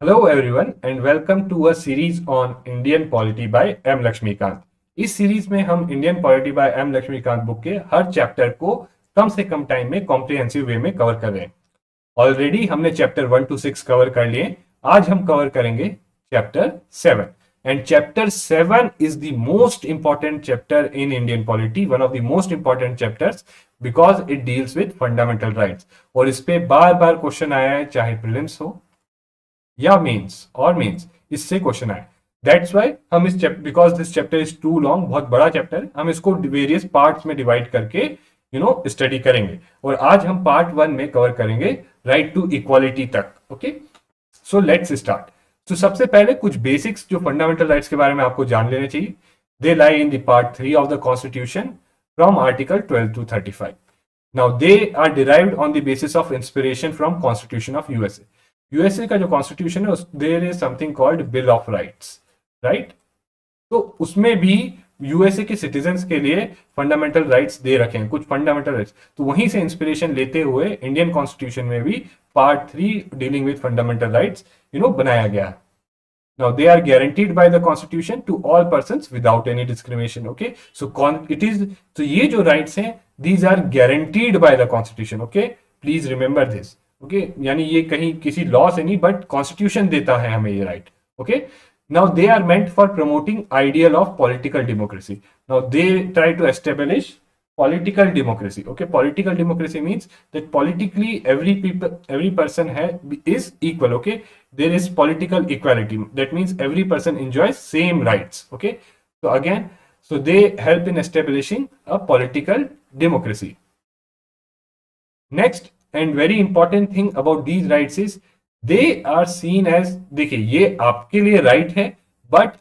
Hello everyone and welcome to a series on Indian Polity by M. Laxmikant. इस series में हम Indian polity by M Laxmikanth book के हर chapter को कम से कम टाइम में कॉम्प्रिहेंसिव वे में कवर कर रहे हैं। ऑलरेडी हमने चैप्टर 1 to 6 कवर कर लिए। आज हम कवर करेंगे chapter 7 and chapter 7 is the most important chapter in Indian polity, one of the most important chapters because it deals with fundamental rights. और इस पे बार बार क्वेश्चन आया है, चाहे प्रीलिम्स हो या मेंस इससे क्वेश्चन आए। दैट्स वाई हम इस chapter, because this chapter is too long, बहुत बड़ा चैप्टर है, हम इसको वेरियस पार्ट्स में डिवाइड करके स्टडी करेंगे। और आज हम पार्ट 1 में कवर करेंगे राइट टू इक्वालिटी तक। Okay, so let's start. तो सबसे पहले कुछ बेसिक्स जो फंडामेंटल राइट्स के बारे में आपको जान लेने चाहिए। They lie in the part 3 of the constitution from article 12 to 35। Now they are derived on the basis of inspiration from constitution of USA. USA का जो कॉन्स्टिट्यूशन है there is something called bill of rights, right. तो उसमें भी USA के citizens के लिए fundamental rights दे रखे हैं, कुछ फंडामेंटल राइट्स। तो वहीं से इंस्पिरेशन लेते हुए इंडियन कॉन्स्टिट्यूशन में भी part 3 dealing with fundamental rights बनाया गया है। Now they are guaranteed by the constitution to all persons without any discrimination. Okay, so so ये जो rights हैं these are guaranteed by the constitution. Okay, please remember this. Okay, यानी ये कहीं किसी लॉ से नहीं बट कॉन्स्टिट्यूशन देता है हमें ये right. Okay, now they are meant for promoting ideal of political democracy. Now they try to establish political democracy. Okay, political democracy means that politically every person is equal. Okay, there is political equality, that means every person enjoys same rights. Okay, so again, so they help in establishing a political democracy. Next and very important thing about these rights is they are seen as, देखिए ये आपके लिए right है but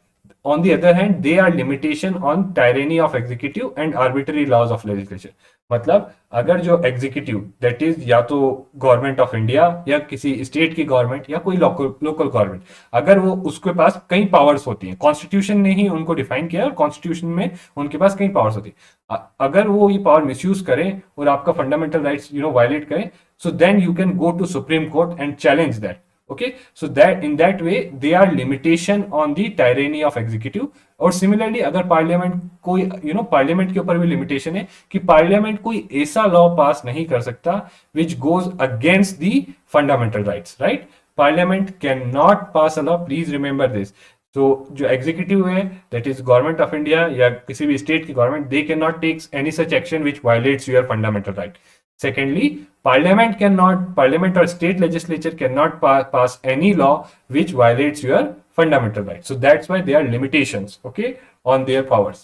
on the other hand they are limitation on tyranny of executive and arbitrary laws of legislation। मतलब अगर जो executive that is या तो गवर्नमेंट ऑफ इंडिया या किसी स्टेट की गवर्नमेंट या कोई लोकल गवर्नमेंट, अगर वो उसके पास कई पावर्स होती हैं, कॉन्स्टिट्यूशन ने ही उनको डिफाइन किया और कॉन्स्टिट्यूशन में उनके पास कई पावर्स होती है, अगर वो ये पावर मिसयूज करें और आपका फंडामेंटल राइट्स वायलेट करें, so then you can go to supreme court and challenge that. Okay, so that in that way they are limitation on the tyranny of executive। और सिमिलरली अगर parliament कोई parliament के ऊपर भी limitation है कि parliament कोई ऐसा लॉ पास नहीं कर सकता which goes against the fundamental rights, right. Parliament can not pass a law, please remember this. तो जो एग्जीक्यूटिव है that is government of India या किसी भी स्टेट की government, they can not take any such action which violates your fundamental right. Secondly, parliament or state legislature cannot pass any law which violates your fundamental rights. So that's why there are limitations, okay, on their powers.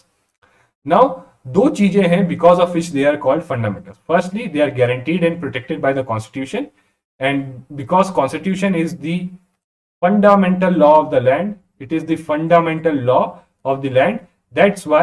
Now, दो चीजें हैं because of which they are called fundamental. Firstly, they are guaranteed and protected by the constitution, and because constitution is the fundamental law of the land, it is the fundamental law of the land. That's why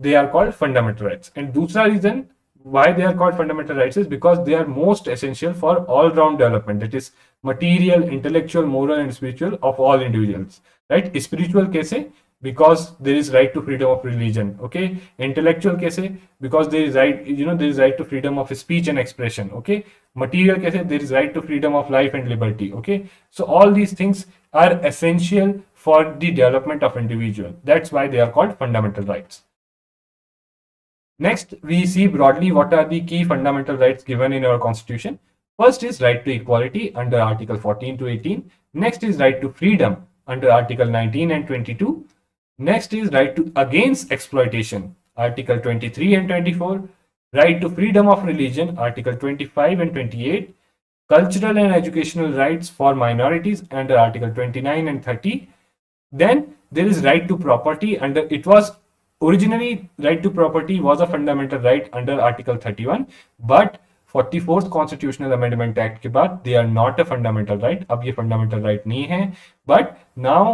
they are called fundamental rights. And दूसरा reason why they are called fundamental rights is because they are most essential for all round development, that is material, intellectual, moral and spiritual of all individuals, right। spiritual कैसे, because there is right to freedom of religion। okay, intellectual कैसे, because there is right there is right to freedom of speech and expression। okay, material कैसे, there is right to freedom of life and liberty। okay, so all these things are essential for the development of individual, that's why they are called fundamental rights। Next, we see broadly what are the key fundamental rights given in our constitution. First is right to equality under article 14 to 18. Next is right to freedom under article 19 and 22. Next is right to against exploitation, article 23 and 24. Right to freedom of religion, article 25 and 28. Cultural and educational rights for minorities under article 29 and 30. Then there is right to property under, it was originally right to property was a fundamental right under article 31, but 44th constitutional amendment act के बाद they are not a fundamental right। अब ये fundamental right नहीं है, but now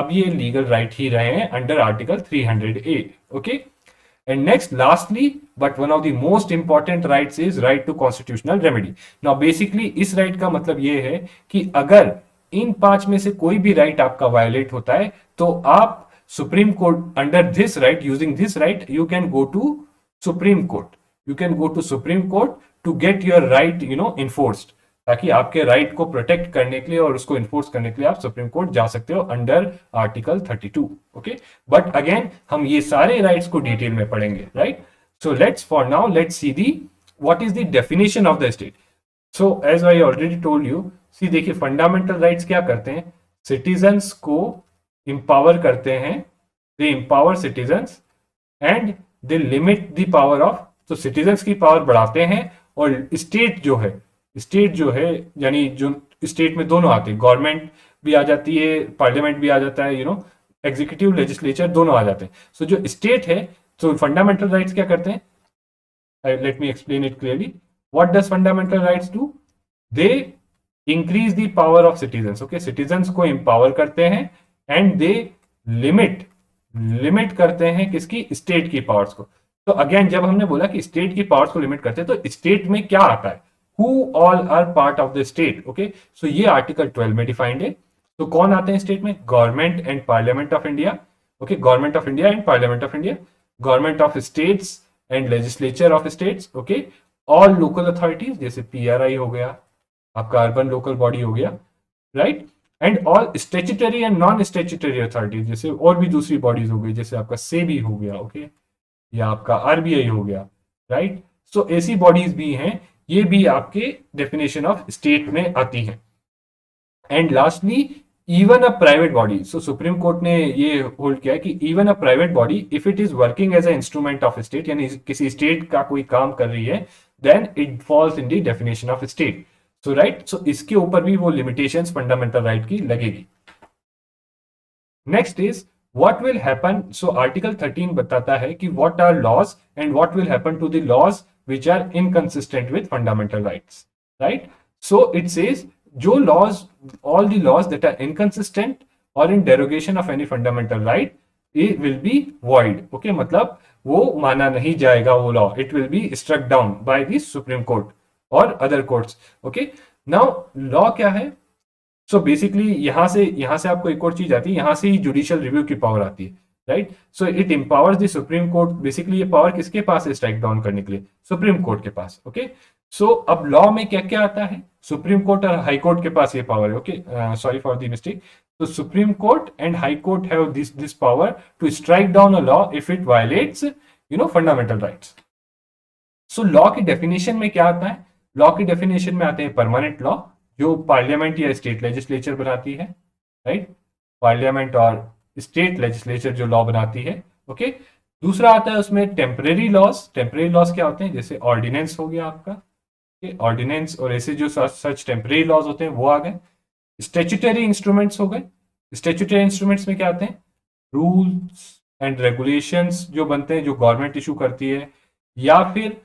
अब ये legal right ही रहे हैं under article 300A। okay, and next lastly but one of the most important rights is right to constitutional remedy। now basically इस right का मतलब ये है कि अगर इन 5 में से कोई भी right आपका violate होता है तो आप Supreme Court, under this right, using this right, you can go to Supreme Court. You can go to Supreme Court to get your right, enforced. ताकि आपके राइट को प्रोटेक्ट करने के लिए और उसको इन्फोर्स करने के लिए आप सुप्रीम कोर्ट जा सकते हो under article 32. Okay, but again हम ये सारे राइट्स को डिटेल में पढ़ेंगे, right. So let's for now let's see the what is the definition of the state. So as I already told you, see देखिए फंडामेंटल राइट्स क्या करते हैं, सिटीजन्स को इंपावर करते हैं, they empower citizens and they limit the power of. तो citizens की power बढ़ाते हैं और स्टेट जो है यानी जो स्टेट में दोनों आते हैं, गवर्नमेंट भी आ जाती है, पार्लियामेंट भी आ जाता है, एग्जीक्यूटिव लेजिस्लेचर दोनों आ जाते हैं. सो जो स्टेट है, तो फंडामेंटल राइट्स क्या करते हैं, let me explain it clearly. What does fundamental rights do? They increase the power of citizens. Okay, citizens को empower करते हैं and they limit करते हैं किसकी, स्टेट की पावर्स को. तो अगेन जब हमने बोला कि स्टेट की पावर्स को लिमिट करते हैं, तो स्टेट में क्या आता है, who all are part of the state. Okay, so ये आर्टिकल 12 में डिफाइंड है. तो कौन आते हैं स्टेट में, government and parliament of India. Okay, government of India and parliament of India, government of states and legislature of states. Okay, all local authorities जैसे PRI हो गया, आपका अर्बन लोकल बॉडी हो गया, right. And all statutory and non statutory authorities, जैसे और भी दूसरी बॉडीज हो गई, जैसे आपका सेबी हो गया, ओके, या आपका आरबीआई हो गया, राइट. सो ऐसी बॉडीज भी हैं, ये भी आपके डेफिनेशन ऑफ स्टेट में आती है. And lastly even a private body. So supreme court ने ये होल्ड किया कि even a private body if it is working as a instrument of state, यानी किसी स्टेट का कोई काम कर रही है, then it falls in the definition of state. So right, so इसके ऊपर भी वो लिमिटेशंस फंडामेंटल राइट की लगेगी. Next is what will happen. So article 13 बताता है कि what are laws and what will happen to the laws which are inconsistent with fundamental rights, right. So it says जो laws, all the laws that are inconsistent or in derogation of any fundamental right, it will be void. Okay, मतलब वो माना नहीं जाएगा वो law, it will be struck down by the Supreme Court or other courts. Okay, now law क्या है. So basically यहाँ से आपको एक और चीज आती है, यहाँ से ही जुडिशियल रिव्यू की पावर आती है, right. So it empowers the supreme court. Basically ये पावर किसके पास है स्ट्राइक डाउन करने के लिए, सुप्रीम कोर्ट के पास. ओके, सो अब लॉ में क्या क्या आता है, सुप्रीम कोर्ट और हाई कोर्ट के पास ये पावर है. Okay, sorry for the mistake. तो supreme court and high court have this power to strike down a law if it violates fundamental rights. So law की डेफिनेशन में क्या आता है, लॉ की डेफिनेशन में आते हैं परमानेंट लॉ, जो पार्लियामेंट या स्टेट लेजिस्लेचर बनाती है, राइट. पार्लियामेंट और स्टेट लेजिस्लेचर जो लॉ बनाती है. ओके, दूसरा आता है उसमें टेम्परेरी लॉज. टेम्परेरी लॉज क्या होते हैं, जैसे ऑर्डिनेंस हो गया आपका, ऑर्डिनेंस और ऐसे जो सच टेम्परेरी लॉज होते हैं वो आ गए. स्टेचुटरी इंस्ट्रूमेंट्स हो गए. स्टेचुटरी इंस्ट्रूमेंट्स में क्या आते हैं, रूल्स एंड रेगुलेशंस जो बनते हैं, जो गवर्नमेंट इशू करती है, या फिर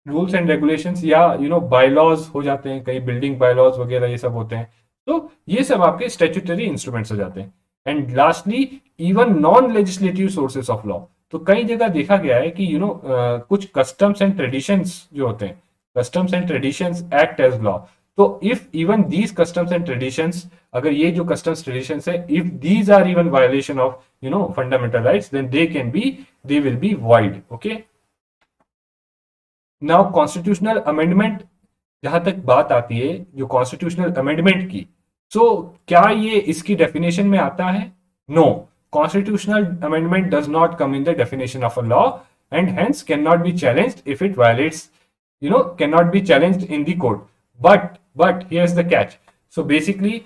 रूल्स एंड रेगुलेशंस, या बायलॉज हो जाते हैं, कई बिल्डिंग बायलॉज वगैरह ये सब होते हैं. तो ये सब आपके स्टैट्यूटरी इंस्ट्रूमेंट्स हो जाते हैं. And lastly even non legislative sources of law. तो कई जगह देखा गया है कि कुछ कस्टम्स एंड ट्रेडिशंस जो होते हैं, customs and traditions act as law. तो if even these customs and traditions, अगर ये जो कस्टम्स ट्रेडिशंस है, if these are even violation of fundamental rights, then they will be void. Okay, now constitutional amendment जहां तक बात आती है, जो कॉन्स्टिट्यूशनल अमेंडमेंट की, सो क्या ये इसकी डेफिनेशन में आता है, no. Constitutional amendment does not come in the definition of a law and hence can not be challenged if it violates, can not be challenged in the court. But here is the catch. So basically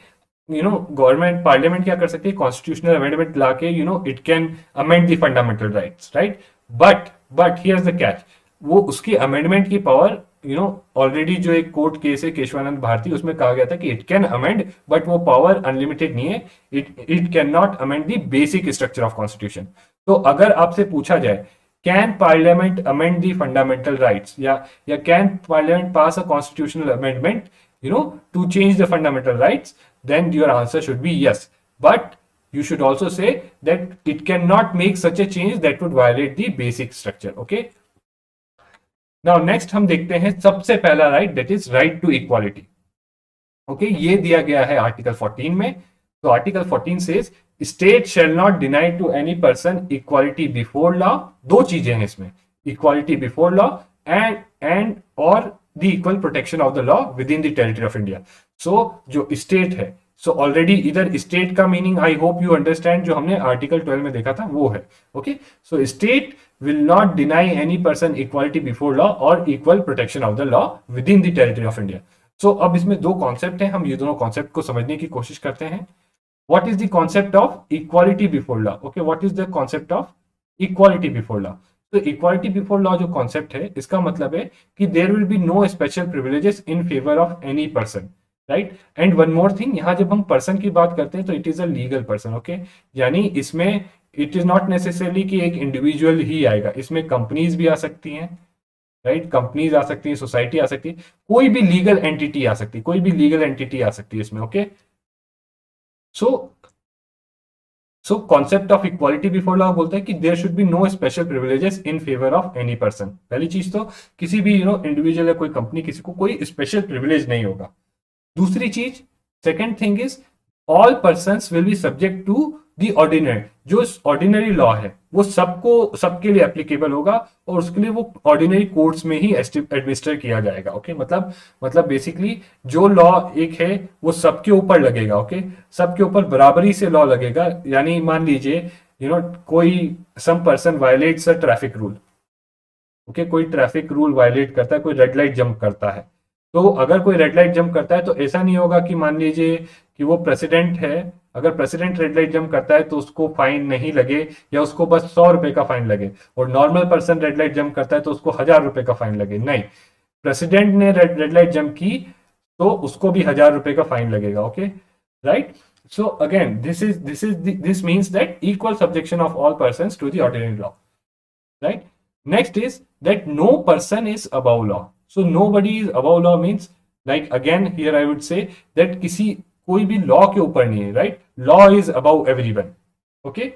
government, parliament क्या कर सकती है, constitutional amendment लाके it can amend the fundamental rights, right. But here is the catch, वो उसकी amendment की power already जो एक कोर्ट केस है केशवानंद भारती, उसमें कहा गया था कि इट कैन अमेंड, बट वो पावर अनलिमिटेड नहीं है. It can not amend the basic structure of constitution. तो अगर आपसे पूछा जाए can parliament amend the fundamental rights, या can parliament pass a constitutional amendment to change the fundamental rights, then your answer should be yes. But you should also say that it cannot make such a change that would violate the basic structure. Okay, now next हम देखते हैं सबसे पहला right, that is right to equality. Okay, ये दिया गया है article 14 में. तो article 14 says state shall not deny to any person equality before law. दो चीजें हैं इसमें, इक्वालिटी बिफोर लॉ एंड और the equal protection of the law with in the territory of India. So जो स्टेट है, so already इधर state का meaning I hope you understand, जो हमने आर्टिकल 12 में देखा था वो है। Okay, so state will not deny any person equality before law or equal protection of the law within the territory of India. So अब इसमें दो कॉन्सेप्ट हैं, हम ये दोनों कॉन्सेप्ट को समझने की कोशिश करते हैं। What is the concept of equality before law? Okay, what is the concept of equality before law? तो equality before law जो कॉन्सेप्ट है, इसका मतलब है कि there will be no special privileges in favor of any person, right. And one more thing, यहां जब हम पर्सन की बात करते हैं तो it is a legal person. Okay, यानी इसमें इट इज नॉट नेसेसरली कि एक इंडिविजुअल ही आएगा, इसमें कंपनीज भी आ सकती हैं, राइट। कंपनीज आ सकती है, सोसाइटी आ सकती है, कोई भी लीगल एंटिटी आ सकती है, कोई भी लीगल एंटिटी आ सकती है इसमें। Okay, so concept of equality before law बोलता है कि there should be no special privileges in favour of any person. पहली चीज तो किसी भी इंडिविजुअल या कोई कंपनी, किसी को कोई स्पेशल प्रिविलेज नहीं होगा। दूसरी चीज, second thing is all persons will be subject to the ordinary. जो ऑर्डिनरी लॉ है वो सबको, सबके लिए एप्लीकेबल होगा और उसके लिए वो ऑर्डिनरी कोर्ट्स में ही एडमिनिस्टर किया जाएगा। ओके, मतलब बेसिकली जो लॉ एक है वो सबके ऊपर लगेगा। ओके, सबके ऊपर बराबरी से लॉ लगेगा। यानी मान लीजिए कोई some person violates a traffic rule. Okay, कोई ट्रैफिक रूल वायलेट करता है, कोई रेड लाइट जंप करता है, तो अगर कोई रेड लाइट जंप करता है तो ऐसा नहीं होगा कि मान लीजिए कि वो प्रेसिडेंट है, अगर प्रेसिडेंट रेड लाइट जंप करता है तो उसको फाइन नहीं लगे या उसको बस 100 रुपए का फाइन लगे, और normal person red light jump करता है तो उसको 1000 रुपए का फाइन लगे। नहीं, प्रेसिडेंट ने रेड लाइट जंप की तो उसको भी 1000 रुपए का फाइन लगेगा। Okay, right. So again this means that equal subjection of all person to the ordinary law, right. Next is that no person is above law. So nobody is above law means, like again here I would say that कोई भी law के ऊपर नहीं है, right. Law is above everyone. Okay,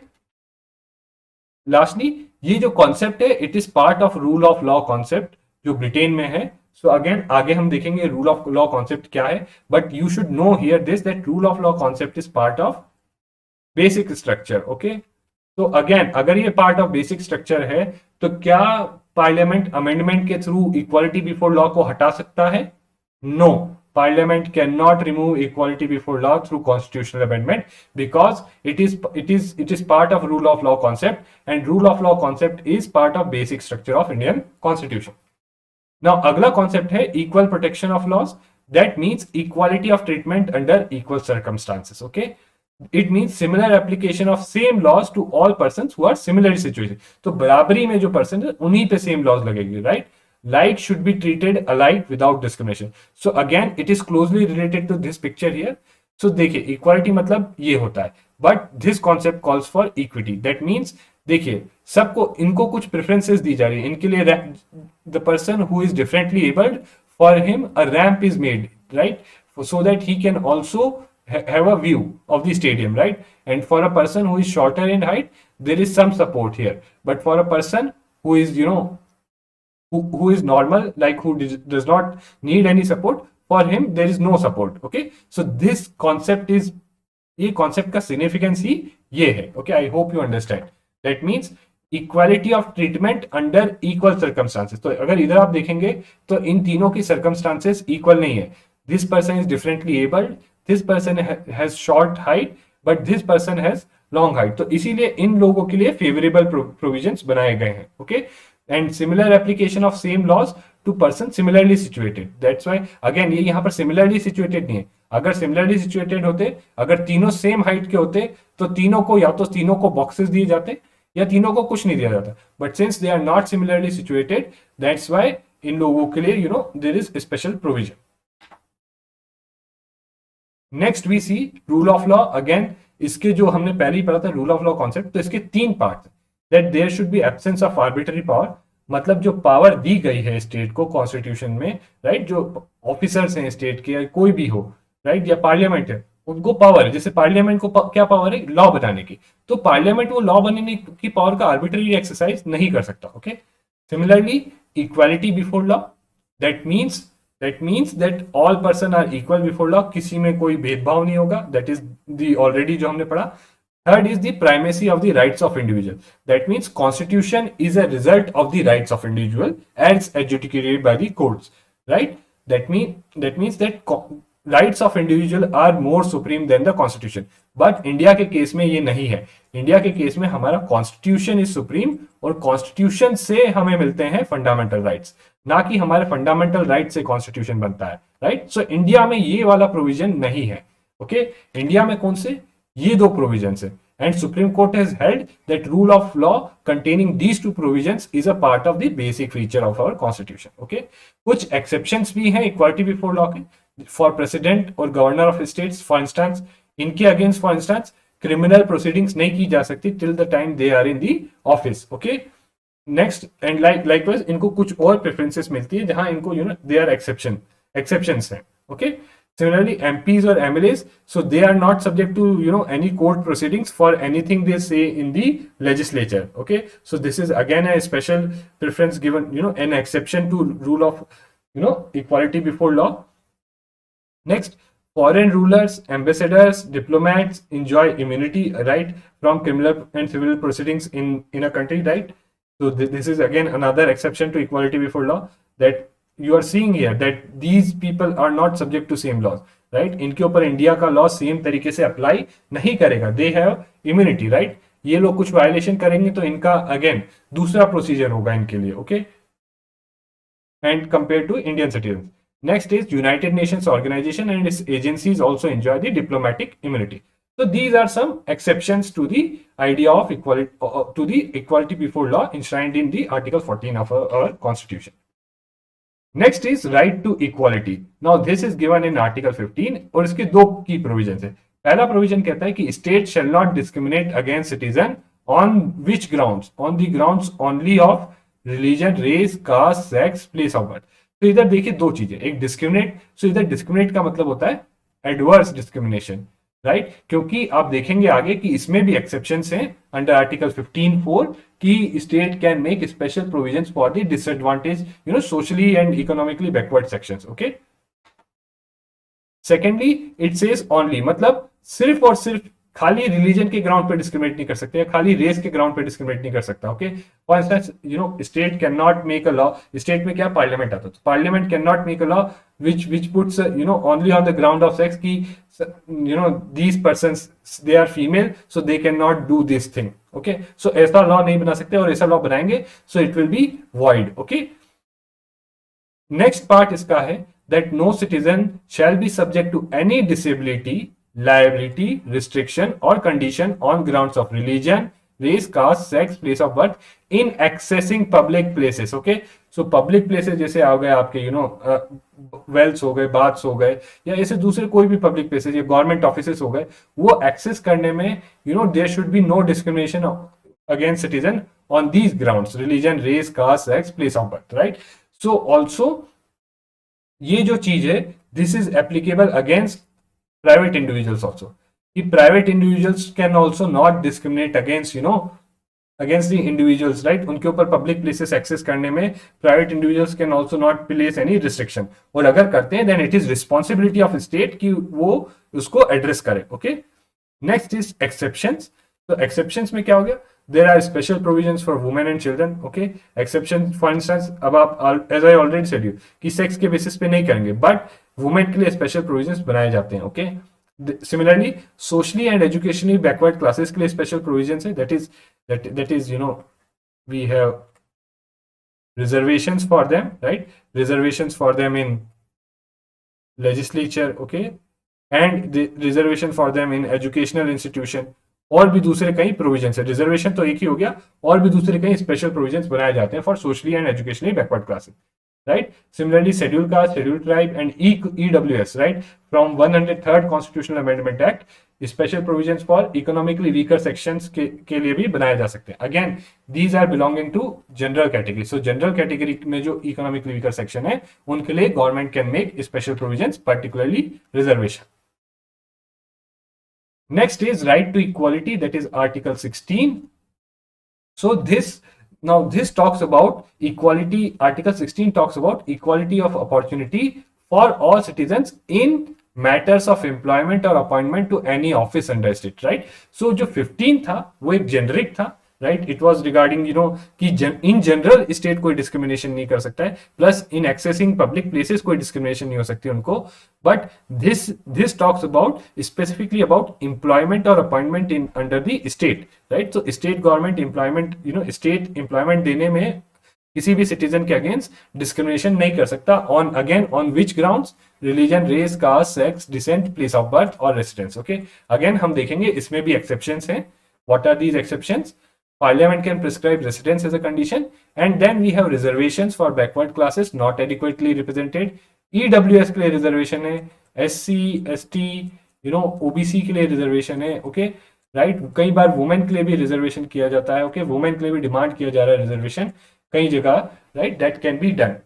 lastly ये जो concept है it is part of rule of law concept जो ब्रिटेन में है। सो अगेन आगे हम देखेंगे रूल ऑफ लॉ कॉन्सेप्ट क्या है, but you should know here this that rule of law concept is part of basic structure. Okay, तो again अगर ये पार्ट ऑफ बेसिक स्ट्रक्चर है तो क्या पार्लियामेंट अमेंडमेंट के थ्रू इक्वालिटी बिफोर लॉ को हटा सकता है? No, parliament can not remove equality before law through constitutional amendment because it is part of rule of law concept, and rule of law concept is part of basic structure of Indian constitution. Now अगला concept है equal protection of laws. That means equality of treatment under equal circumstances. Okay, it means similar application of same laws to all persons who are similarly situated. तो बराबरी में जो person है उन्हीं पे same laws लगेगी, right. Like should be treated alike without discrimination. So again it is closely related to this picture here. So देखिए equality मतलब ये होता है, but this concept calls for equity. That means देखिए सबको, इनको कुछ प्रेफरेंसेस दी जा रही है, इनके लिए the person who is differently abled, for him a ramp is made, right, so that he can also have a view of the stadium, right? And for a person who is shorter in height, there is some support here, but for a person who is who is normal, like who does not need any support, for him there is no support. Okay, so this concept is, ये concept का significance ही ये है। Okay, I hope you understand. That means equality of treatment under equal circumstances. तो अगर इधर आप देखेंगे तो इन तीनों की circumstances equal नहीं है। This person is differently abled, this person has short height, but this person has long height. तो इसीलिए इन लोगों के लिए फेवरेबल प्रोविजंस बनाए गए हैं। Okay, and similar application of same laws to person similarly situated. That's why again ये यहाँ पर सिमिलरली सिचुएटेड नहीं है। अगर सिमिलरली सिचुएटेड होते, अगर तीनों सेम हाइट के होते तो तीनों को, या तो तीनों को बॉक्सेस दिए जाते या तीनों को कुछ नहीं दिया जाता, but since they are not similarly situated, that's why इन लोगों के लिए there is special provision. Next we see rule of law. Again इसके जो हमने पहले ही पढ़ा था रूल ऑफ लॉ कॉन्सेप्ट, तो इसके तीन part, that there should be absence of arbitrary power. मतलब जो पावर दी गई है स्टेट को कॉन्स्टिट्यूशन में, राइट, जो ऑफिसर्स हैं स्टेट के, कोई भी हो, राइट, या पार्लियामेंट है, उनको पावर है। जैसे पार्लियामेंट को क्या पावर है? लॉ बनाने की। तो पार्लियामेंट वो लॉ बनाने की पावर का आर्बिट्ररी एक्सरसाइज नहीं कर सकता। Okay, similarly equality before law, that means that all person are equal before law, किसी में कोई भेदभाव नहीं होगा। दैट इज दी ऑलरेडी जो हमने पढ़ा। Third is the primacy of the rights of individual. That means constitution is a result of the rights of individual as adjudicated by the courts. right? That means that rights of individual are more supreme than the constitution. But India के case में ये नहीं है. India के case में हमारा constitution is supreme और constitution से हमें मिलते हैं फंडामेंटल राइट्स, ना कि हमारे फंडामेंटल राइट से कॉन्स्टिट्यूशन बनता है, राइट? सो इंडिया में ये वाला प्रोविजन नहीं है. ओके, इंडिया में कौन से? ये दो प्रोविजन है. And Supreme Court has held that rule of law containing these two provisions is a part of the basic feature of our constitution. Okay, कुछ exceptions भी हैं equality before law के, for president और governor of states for instance, इनके against for instance criminal proceedings नहीं की जा सकती till the time they are in the office. Okay, next and likewise इनको कुछ और preferences मिलती है जहां इनको they are exceptions हैं. Okay, similarly MPs or MLAs, so they are not subject to any court proceedings for anything they say in the legislature. Okay, so this is again a special preference given, an exception to rule of equality before law. Next, foreign rulers, ambassadors, diplomats enjoy immunity, right, from criminal and civil proceedings in a country, right? So this is again another exception to equality before law, that you are seeing here that these people are not subject to same laws, right? इनके ऊपर India का law same तरीके से apply नहीं करेगा. They have immunity, right? ये लोग कुछ वायलेशन करेंगे तो इनका अगेन दूसरा प्रोसीजर होगा इनके लिए. Okay, and compare to Indian citizen. Next is united nations organisation and its agencies also enjoy the diplomatic immunity. So these are some exceptions to the idea of equality, to the equality before law enshrined in the Article 14 of our Constitution. Next is right to equality. Now this is given in Article 15 और इसके दो की provision है. पहला provision कहता है कि state shall not discriminate against citizen on which grounds? On the grounds only of religion, race, caste, sex, place of birth. तो इधर देखिए दो चीजें, एक डिस्क्रिमिनेट. सो इधर डिस्क्रिमिनेट का मतलब होता है एडवर्स डिस्क्रिमिनेशन, राइट? क्योंकि आप देखेंगे आगे कि इसमें भी एक्सेप्शंस हैं अंडर आर्टिकल 15(4) कि state can make special provisions for the disadvantage, socially and economically backward sections. Okay, secondly it says only, मतलब सिर्फ और सिर्फ खाली रिलीजन के ग्राउंड पे डिस्क्रिमिनेट नहीं कर सकते, खाली रेस के ग्राउंड पे डिस्क्रिमिनेट नहीं कर सकता. Okay, for instance state can not make a law. State में क्या पार्लियामेंट आता है, parliament can not make a law which puts only on the ground of sex ki these persons they are female so they cannot do this thing. Okay, so ऐसा law नहीं बना सकते, और ऐसा लॉ बनाएंगे so it will be void. Okay, next part इसका है that no citizen shall be subject to any disability, liability, restriction or condition on grounds of religion, race, caste, sex, place of birth in accessing public places. Okay, so public places जैसे आ गए आपके Wales हो गए, baths हो गए, या ऐसे दूसरे कोई भी पब्लिक प्लेसेस या गवर्नमेंट ऑफिसेस हो गए, वो एक्सेस करने में there should be no discrimination against citizen on these grounds, religion, race, caste, sex, place of birth, right? So also ये जो चीज है this is applicable against private individuals also, कि private individuals can also not discriminate against against the individuals, right? उनके ऊपर public places access करने में private individuals can also not place any restriction, और अगर करते हैं then it is responsibility of state कि वो उसको एड्रेस करे. Okay, next is exceptions. तो एक्सेप्शंस में क्या हो गया, there are special provisions for women and children. Okay, exception for instance, अब आप as I already said you कि सेक्स के बेसिस पे नहीं करेंगे, बट वुमेन के लिए स्पेशल प्रोविजंस बनाए जाते हैं. Okay, similarly socially and educationally backward classes के लिए special provisions है, that is we have reservations for them, right? Reservations for them in legislature, okay, and the reservation for them in educational institution. और भी दूसरे कई provisions है. Reservation तो एक ही हो गया, और भी दूसरे कई स्पेशल प्रोविजंस बनाए जाते हैं for socially and educationally backward classes, right? Similarly, scheduled caste, scheduled tribe and EWS, right? From 103rd Constitutional Amendment Act, special provisions for economically weaker sections के लिए भी बनाए जा सकते हैं. Again, these are belonging to general category. So general category में जो economically weaker section है, उनके लिए government can make special provisions, particularly reservation. Next is right to equality, that is Article 16. So Now this talks about equality. Article 16 talks about equality of opportunity for all citizens in matters of employment or appointment to any office under state, right? So जो 15 था वो एक generic था, right, it was regarding कि in general state कोई discrimination नहीं कर सकता है, plus in accessing public places कोई डिस्क्रिमिनेशन नहीं हो सकती उनको, but this talks about specifically about employment और appointment in under the state, right. तो state government employment state employment देने में किसी भी सिटीजन के अगेंस्ट डिस्क्रिमिनेशन नहीं कर सकता, on which grounds, religion, race, caste, sex, descent, place of birth और रेसिडेंस। ओके, अगेन हम देखेंगे इसमें भी एक्सेप्शंस हैं। What are these exceptions? Parliament can prescribe residence as a condition, and then we have reservations for backward classes not adequately represented. EWS के लिए reservation है, SC, ST, OBC के लिए रिजर्वेशन है। ओके, राइट, कई बार women के लिए भी रिजर्वेशन किया जाता है। ओके, वुमेन के लिए भी डिमांड किया जा रहा है रिजर्वेशन कई जगह, right, that can be done.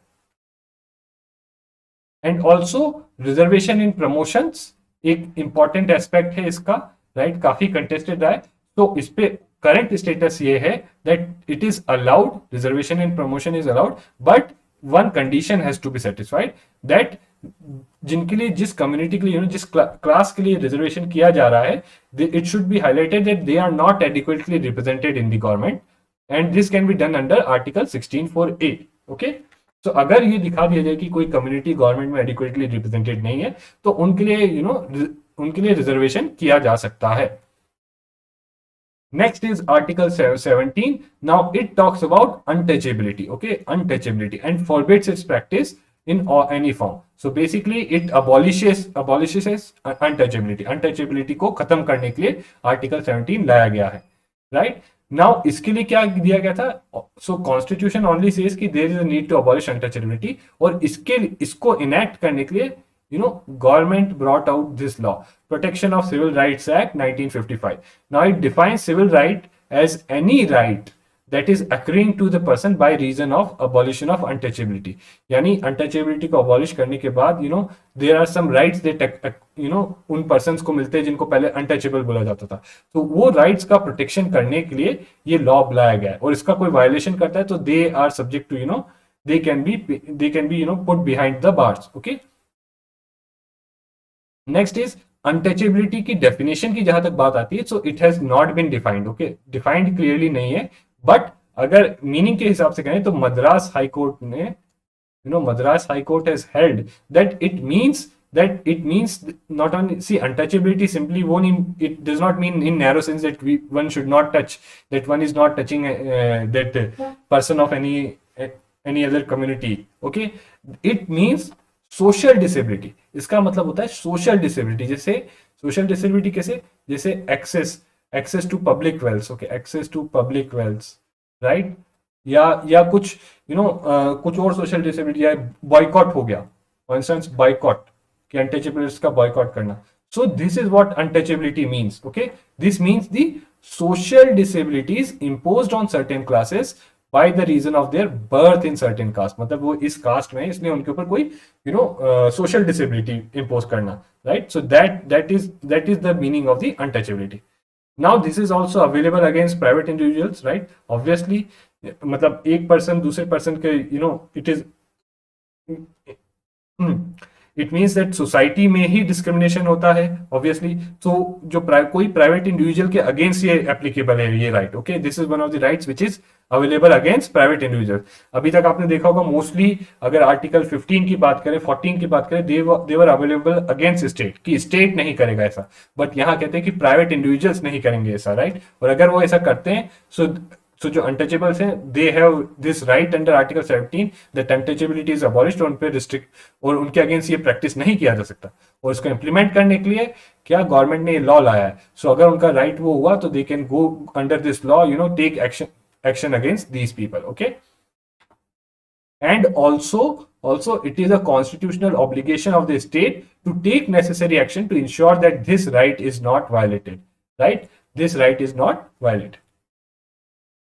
And also reservation in promotions एक इंपॉर्टेंट एस्पेक्ट है इसका, राइट, काफी कंटेस्टेड रहा है। तो इस पे करंट स्टेटस ये है that it is allowed, reservation in promotion is allowed, but one condition has to be satisfied, that जिनके लिए, जिस कम्युनिटी के लिए, जिस क्लास के लिए रिजर्वेशन किया जा रहा है, it should be highlighted that they are not adequately represented in the government, and this can be done under article 16(4)(a). Okay, तो अगर ये दिखा दिया जाए कि कोई कम्युनिटी गवर्नमेंट में एडिक्वेटली रिप्रेजेंटेड नहीं है, तो उनके लिए उनके लिए रिजर्वेशन किया जा सकता है। Next is Article 17. Now it talks about untouchability, okay, untouchability, and forbids its practice in any form. So basically it abolishes untouchability. Untouchability को खत्म करने के लिए Article 17 लाया गया है, right? Now इसके लिए क्या दिया गया था? So Constitution only says कि there is a need to abolish untouchability, और इसको enact करने के लिए government brought out this law, Protection of Civil Rights Act 1955. Now it defines civil right as any right that is occurring to the person by reason of abolition of untouchability. यानी untouchability को abolish करने के बाद there are some rights that उन persons को मिलते हैं जिनको पहले untouchable बोला जाता था। तो वो rights का protection करने के लिए ये law लाया गया है, और इसका कोई violation करता है तो they are subject to they can be put behind the bars. Okay. Next is untouchability की डेफिनेशन की जहां तक बात आती है, so it has not been defined. Okay, defined clearly नहीं है, बट अगर मीनिंग के हिसाब से कहें तो मद्रास हाई कोर्ट ने Madras high court has held that it means not only, see, untouchability simply it does not mean in narrow sense that one should not touch, that one is not touching that person of any other community. Okay, it means social disability. इसका मतलब होता है social disability. जैसे social disability कैसे? जैसे access to public wealth. Okay, access to public wealth, right, या कुछ कुछ और सोशल डिसेबिलिटी, या बॉयकॉट हो गया, फॉर इंस्टेंस बॉयकॉट, कि अनटचेबल्स का बॉयकॉट करना। So this is what untouchability means. Okay, this means the social disabilities imposed on certain classes by the reason of their birth in certain caste, मतलब वो इस cast में, इसलिए उनके ऊपर कोई सोशल डिसेबिलिटी इंपोज करना, right. So that is the meaning of the untouchability. Now this is also available against private individuals, right. Obviously मतलब एक पर्सन दूसरे पर्सन के इट मीन्स दैट सोसाइटी में ही डिस्क्रिमिनेशन होता है, ऑब्वियसली। तो जो कोई प्राइवेट इंडिविजुअल के अगेंस्ट ये एप्लीकेबल है ये right. Okay, this is one of the rights which is available against private individual. अभी तक आपने देखा होगा मोस्टली अगर आर्टिकल 15 की बात करें, 14 की बात करें, देवर अवेलेबल अगेंस्ट स्टेट, कि स्टेट नहीं करेगा ऐसा, बट यहाँ कहते हैं कि प्राइवेट इंडिविजुअल्स नहीं करेंगे ऐसा, राइट। और अगर वो ऐसा करते हैं, सो जो अनटचेबल्स हैं, they have this right under article 17 that untouchability is abolished, और उन पे रिस्ट्रिक्ट, और उनके अगेंस्ट ये प्रैक्टिस नहीं किया जा सकता। और इसको इंप्लीमेंट करने के लिए क्या गवर्नमेंट ने लॉ लाया है। सो अगर उनका राइट वो हुआ तो they can go under this law, take action against these people. Okay, and also it is a constitutional obligation of the state to take necessary action to ensure that this right is not violated, right. This right is not violated.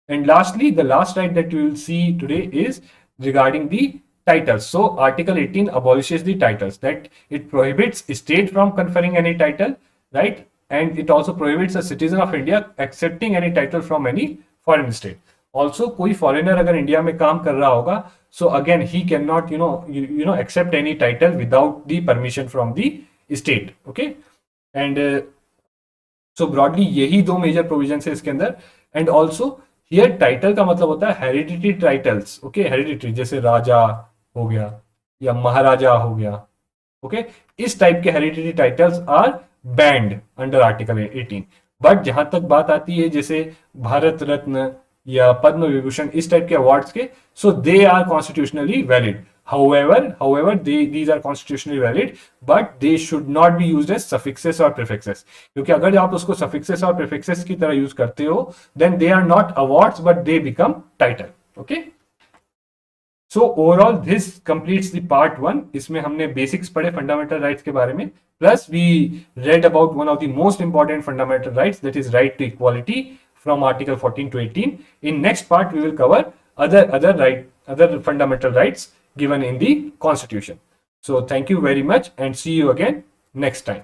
And lastly, the last right that you will see today is regarding the titles. So article 18 abolishes the titles, that it prohibits state from conferring any title, right, and it also prohibits a citizen of India accepting any title from any foreign state. Also कोई foreigner अगर India में काम कर रहा होगा, so again he can not accept any title without the permission from the state. Okay, and so broadly यही दो major provision है इसके अंदर। एंड ऑल्सो हियर टाइटल का मतलब होता है हेरिडिटरी टाइटल्स, ओके, हेरिडिटरी, जैसे राजा हो गया या महाराजा हो गया, ओके, इस टाइप के hereditary titles are banned under article 18। But जहां तक बात आती है जैसे भारत रत्न या पद्म विभूषण इस टाइप के अवार्ड्स के, so they are constitutionally valid. However, these are constitutionally valid, but they should not be used as suffixes or prefixes. क्योंकि अगर आप उसको suffixes और prefixes की तरह यूज करते हो, then they are not awards, but they become title. Okay? So overall, this completes the part 1. इसमें हमने बेसिक्स पढ़े फंडामेंटल राइट्स के बारे में, plus we read about one of the most important fundamental rights, that is right to equality from article 14 to 18. In next part, we will cover other fundamental rights given in the constitution. So thank you very much and see you again next time.